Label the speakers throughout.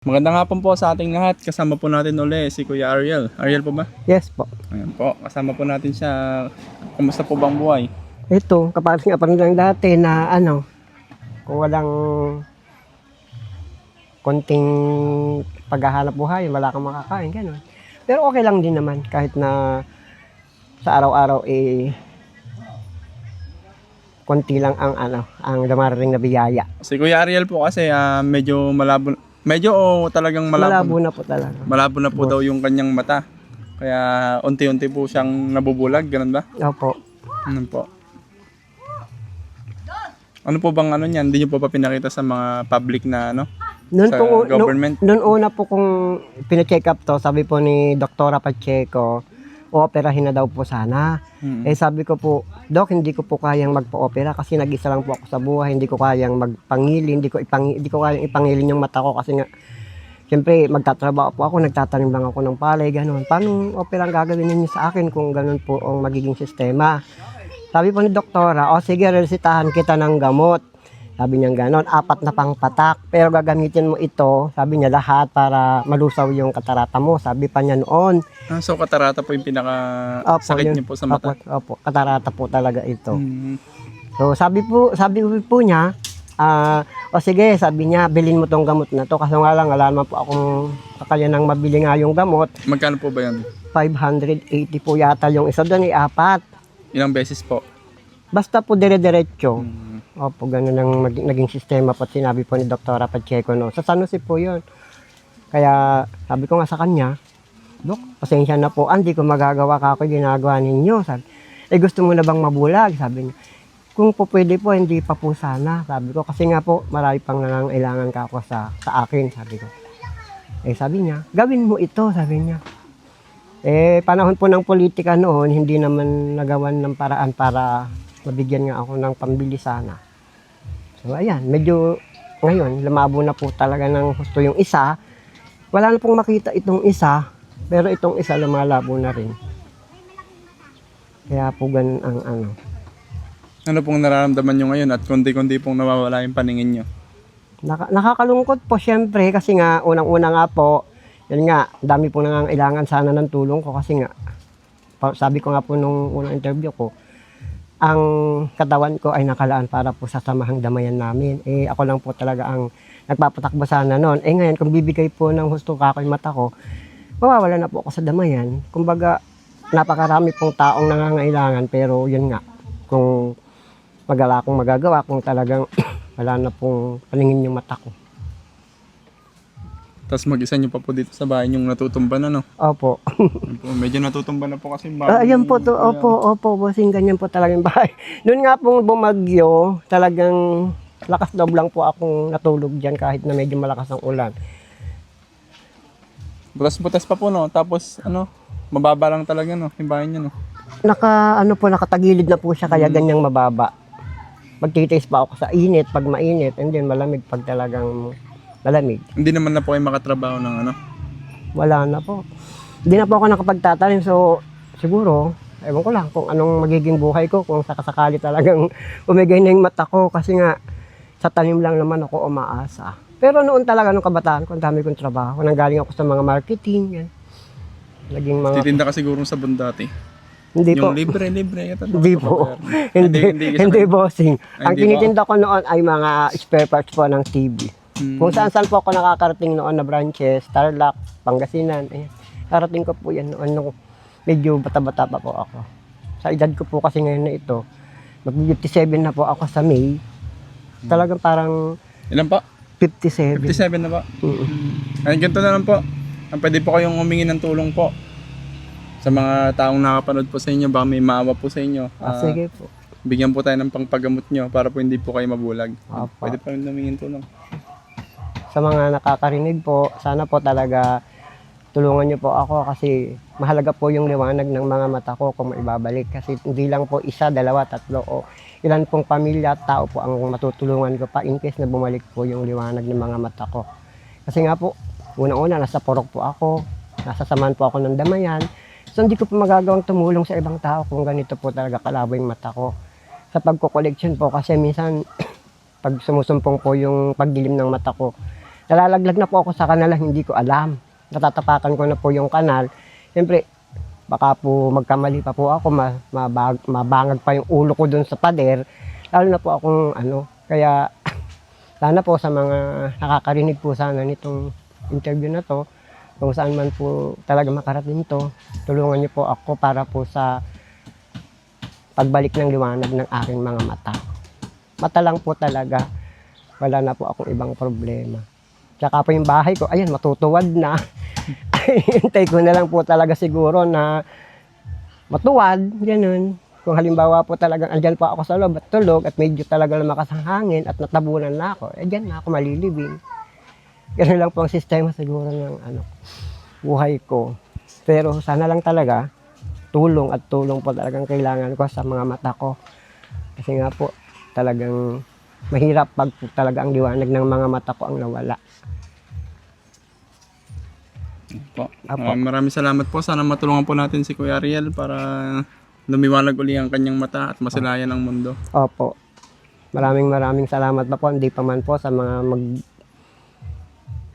Speaker 1: Magandang hapon po sa ating lahat. Kasama po natin uli si Kuya Ariel. Ariel po ba?
Speaker 2: Yes po.
Speaker 1: Ayan po. Kasama po natin siya. Kumusta po bang buhay?
Speaker 2: Ito, kapares nga parang lang dati na kung walang konting paghahanap buhay, wala kang makakain, gano'n. Pero okay lang din naman kahit na sa araw-araw konti lang ang dumarating na biyaya.
Speaker 1: Si Kuya Ariel po kasi medyo malabo. Medyo talagang
Speaker 2: Malabo na po talaga.
Speaker 1: Malabo na po daw yung kanyang mata. Kaya unti-unti po siyang nabubulag, ganun ba?
Speaker 2: Opo.
Speaker 1: Ano po? Ano po bang niyan? Hindi niyo po pa pinakita sa mga public na
Speaker 2: Noon
Speaker 1: sa
Speaker 2: po,
Speaker 1: government?
Speaker 2: noon una po kung pina-check up to, sabi po ni Doktora Pacheco, ooperahin na daw po sana. Sabi ko po, Dok, hindi ko po kayang magpa-opera kasi nag-isa lang po ako sa buhay, hindi ko kayang magpangili, hindi ko kayang ipangilin yung mata ko kasi nga, siyempre magtatrabaho po ako, nagtatanim lang ako ng palay, gano'n. Paano opera ang gagawin ninyo sa akin kung gano'n po ang magiging sistema? Sabi po ni Doktora, sige, resetahan kita ng gamot. Sabi niya gano'n, 4 na pang patak. Pero gagamitin mo ito, sabi niya lahat para malusaw yung katarata mo. Sabi pa niya noon.
Speaker 1: So katarata po yung pinaka-sakit niyo po sa mata?
Speaker 2: Opo, katarata po talaga ito. So sabi po niya, sige, sabi niya, bilhin mo tong gamot na to. Kasi nga lang, wala naman po akong kakayanang mabili nga yung gamot.
Speaker 1: Magkano po ba yan?
Speaker 2: 580 po yata yung isa doon, 4.
Speaker 1: Ilang beses po?
Speaker 2: Basta po dire-diretso. Opo, ganun ang naging sistema po sinabi po ni Doktora Pacheco. No? Sa San Jose po yun. Kaya sabi ko nga sa kanya, Dok, pasensya na po, hindi ko magagawa ka ako ginagawa ninyo. Sabi, gusto mo na bang mabulag? Sabi niya, kung po pwede po, hindi pa po sana. Sabi ko, kasi nga po, marami pang nangangailangan ka ako sa akin. Sabi ko. Sabi niya, gawin mo ito, sabi niya. Panahon po ng politika noon, hindi naman nagawan ng paraan para mabigyan nga ako ng pambili sana. So ayan, medyo ngayon, lumabo na po talaga ng gusto yung isa. Wala na pong makita itong isa, pero itong isa lumalabo na rin. Kaya po ganun ang
Speaker 1: Ano pong nararamdaman nyo ngayon at kundi-kundi pong nawawala yung paningin nyo?
Speaker 2: Nakakalungkot po syempre kasi nga unang-una nga po, yun nga, dami po nangangailangan sana ng tulong ko kasi nga, sabi ko nga po nung unang interview ko, ang katawan ko ay nakalaan para po sa samahang damayan namin. Ako lang po talaga ang nagpapatakbo sana noon. Ngayon, kung bibigay po ng husto ka yung mata ko, mawawala na po ako sa damayan. Kumbaga, napakarami pong taong nangangailangan, pero yun nga, kung wala akong magagawa, kung talagang wala na pong paningin yung mata ko.
Speaker 1: Tapos mag-isa nyo pa po dito sa bahay yung natutumba na, no?
Speaker 2: Opo.
Speaker 1: Medyo natutumba na po kasi bahay.
Speaker 2: Ayan po to, opo, bossing, ganyan po talaga yung bahay. Noon nga pong bumagyo, talagang lakas loob lang po akong natulog dyan kahit na medyo malakas ang ulan.
Speaker 1: Butas-butas pa po, no? Tapos, mababa lang talaga, no? Yung bahay nyo, no?
Speaker 2: Nakatagilid na po siya kaya ganyang mababa. Magtitiis pa ako sa init pag mainit, and then malamig pag talagang malamig.
Speaker 1: Hindi naman na po kayo makatrabaho ng
Speaker 2: Wala na po. Hindi na po ako nakapagtatanim, so siguro, ewan ko lang kung anong magiging buhay ko, kung sakasakali talagang umigay na yung mata ko, kasi nga, sa tanim lang naman ako umaasa. Pero noon talaga, nung kabataan ko, ang dami kong trabaho. Nanggaling ako sa mga marketing, yan. Naging mga...
Speaker 1: Titinda ka siguro sa bundati.
Speaker 2: Hindi po.
Speaker 1: Yung libre.
Speaker 2: Hindi po. Hindi bossing. Ang tinitinda ko noon ay mga spare parts po ng TV. Kung saan po ako nakakarating noon na branches, Tarlac, Pangasinan, karating ko po yan noon nung medyo bata-bata pa po ako. Sa edad ko po kasi ngayon na ito, mag-57 na po ako sa May. Talagang parang...
Speaker 1: Ilan pa?
Speaker 2: 57.
Speaker 1: 57 na ba? Ay, ganito na lang po. Pwede po kayong humingi ng tulong po sa mga taong nakapanood po sa inyo. Baka may maawa po sa inyo.
Speaker 2: Sige po.
Speaker 1: Bigyan po tayo ng pangpagamot nyo para po hindi po kayo mabulag. Pwede pa rin humingi ng tulong.
Speaker 2: Sa mga nakakarinig po, sana po talaga tulungan niyo po ako kasi mahalaga po yung liwanag ng mga mata ko kung maibabalik. Kasi hindi lang po isa, dalawa, tatlo o ilan pong pamilya at tao po ang matutulungan ko pa in case na bumalik po yung liwanag ng mga mata ko. Kasi nga po, unang-una, nasa Purok po ako, nasa Saman po ako ng Damayan. So hindi ko po magagawang tumulong sa ibang tao kung ganito po talaga kalabo yung mata ko. Sa pagko-collection po kasi minsan pag sumusumpong po yung pagdilim ng mata ko, nalalaglag na po ako sa kanal, hindi ko alam. Natatapakan ko na po yung kanal. Siyempre, baka po magkamali pa po ako, mabangag pa yung ulo ko dun sa pader. Lalo na po akong kaya sana po sa mga nakakarinig po sana nitong interview na to, kung saan man po talaga makarating to, tulungan niyo po ako para po sa pagbalik ng liwanag ng aking mga mata. Mata lang po talaga, wala na po akong ibang problema. Tsaka po yung bahay ko, ayan, matutuwad na. Hintay ko na lang po talaga siguro na matuwad, ganun. Kung halimbawa po talagang andyan po ako sa loob at tulog at medyo talaga lumakas ang hangin at natabunan na ako, dyan na ako malilibing. Ganun lang po ang sistema siguro ng buhay ko. Pero sana lang talaga, tulong at tulong po talagang kailangan ko sa mga mata ko. Kasi nga po, talagang mahirap pag talaga ang liwanag ng mga mata ko ang nawala.
Speaker 1: Po.
Speaker 2: Apo.
Speaker 1: Maraming salamat po. Sana matulungan po natin si Kuya Ariel para lumiwanag uli ang kanyang mata at masilayan ang mundo.
Speaker 2: Opo. Maraming salamat pa po. Hindi pa man po sa mga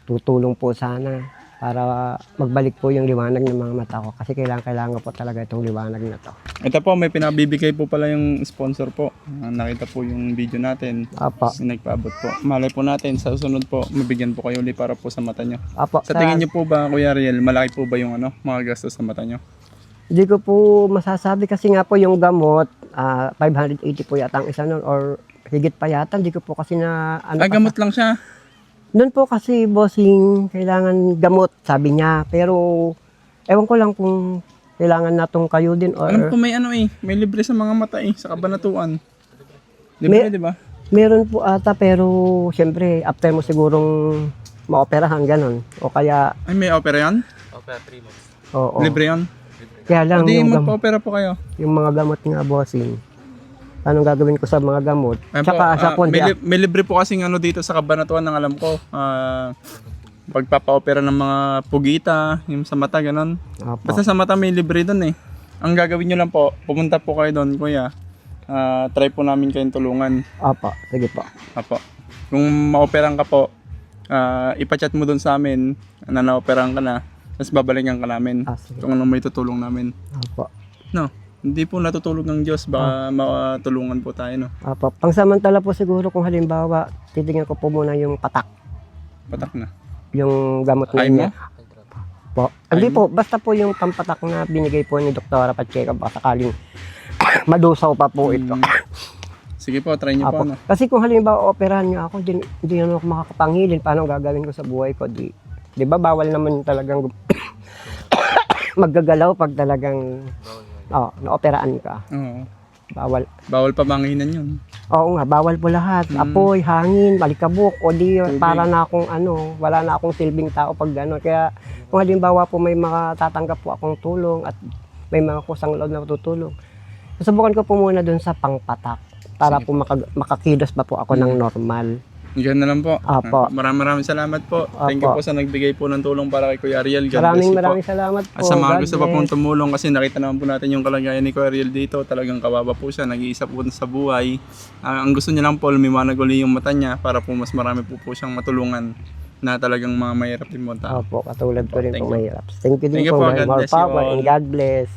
Speaker 2: tutulong po sana para magbalik po yung liwanag ng mga mata ko. Kasi kailangan po talaga itong liwanag na to.
Speaker 1: Ito po, may pinabibigay po pala yung sponsor po. Nakita po yung video natin.
Speaker 2: Opo.
Speaker 1: Nagpaabot po. Malay po natin, sa susunod po, mabigyan po kayo ulit para po sa mata nyo.
Speaker 2: Opo.
Speaker 1: Sa tingin nyo po ba, Kuya Ariel, malaki po ba yung mga gastos sa mata nyo?
Speaker 2: Hindi ko po masasabi kasi nga po yung gamot, 580 po yata ang isa nun or higit pa yata. Hindi ko po kasi na
Speaker 1: Gamot lang siya.
Speaker 2: Doon po kasi, bossing, kailangan gamot, sabi niya. Pero, ewan ko lang kung kailangan natong kayo din or...
Speaker 1: Alam ko may may libre sa mga mata sa Kabanatuan. Libre, di ba?
Speaker 2: Meron po ata, pero siyempre, after mo sigurong maoperahan, ganon. O kaya,
Speaker 1: Ay, may opera yan?
Speaker 2: oo.
Speaker 1: Libre yan?
Speaker 2: Kaya lang,
Speaker 1: Hindi,
Speaker 2: yung,
Speaker 1: magpa-opera po kayo.
Speaker 2: yung mga gamot nga, bossing. Anong gagawin ko sa mga gamot?
Speaker 1: Ayun
Speaker 2: Tsaka
Speaker 1: po,
Speaker 2: sa kondya.
Speaker 1: may libre po kasing dito sa Kabanatuan ng alam ko. Pagpapa-opera ng mga pugita, yung sa mata, ganon.
Speaker 2: Opo.
Speaker 1: Basta sa mata may libre doon Ang gagawin nyo lang po, pumunta po kayo doon, kuya. Try po namin kayong tulungan.
Speaker 2: Opo, sige po.
Speaker 1: Apo. Kung ma-operan ka po, ipachat mo doon sa amin na na-operan ka na, tapos babalikan ka namin.
Speaker 2: Sige.
Speaker 1: Kung anong may tutulong namin.
Speaker 2: Opo.
Speaker 1: No, hindi po natutulog ng Diyos, baka matulungan po tayo, no?
Speaker 2: Opo. Pangsamantala po siguro kung halimbawa, titingnan ko po muna yung patak.
Speaker 1: Patak na.
Speaker 2: Yung gamot na
Speaker 1: Ay mo?
Speaker 2: niya. Po. Hindi po, basta po yung pampatak na binigay po ni Dr. Pacheco, baka sakaling madusaw pa po ito.
Speaker 1: Sige po, try nyo po,
Speaker 2: Apo.
Speaker 1: no?
Speaker 2: Kasi kung halimbawa operahan niyo ako, hindi naman ako makakapangilin. Paano gagawin ko sa buhay ko? Di ba bawal naman talagang maggagalaw pag talagang naoperaan ka.
Speaker 1: Oo.
Speaker 2: Bawal.
Speaker 1: Bawal pa manginan yun.
Speaker 2: Oo nga, bawal po lahat. Apoy, hangin, balikabok, o di
Speaker 1: Tubig.
Speaker 2: para na akong wala na akong silbing tao pag gano'n. Kaya kung halimbawa po may makatatanggap po akong tulong at may mga kusang loob na tutulong, susubukan ko po muna dun sa pangpatak para po makakilos pa po ako ng normal.
Speaker 1: Yan na lang po.
Speaker 2: Apo.
Speaker 1: Maraming salamat po. Thank you
Speaker 2: Apo.
Speaker 1: po sa nagbigay po ng tulong para kay Kuya Ariel. God bless
Speaker 2: Maraming
Speaker 1: you po.
Speaker 2: maraming salamat po.
Speaker 1: At sa mga
Speaker 2: God
Speaker 1: gusto pa pong
Speaker 2: bless.
Speaker 1: tumulong kasi nakita naman po natin yung kalagayan ni Kuya Ariel dito. Talagang kawawa po siya. Nag-iisa po sa buhay. Ang gusto niya lang po, lumiwanag uli yung mata niya para po mas marami po siyang matulungan na talagang mga mahirap din mo tao.
Speaker 2: Opo, katulad ko rin
Speaker 1: Thank
Speaker 2: po
Speaker 1: you.
Speaker 2: mahirap. Thank you din
Speaker 1: Thank you
Speaker 2: po.
Speaker 1: po. God
Speaker 2: More
Speaker 1: bless you
Speaker 2: power
Speaker 1: all.
Speaker 2: and God bless.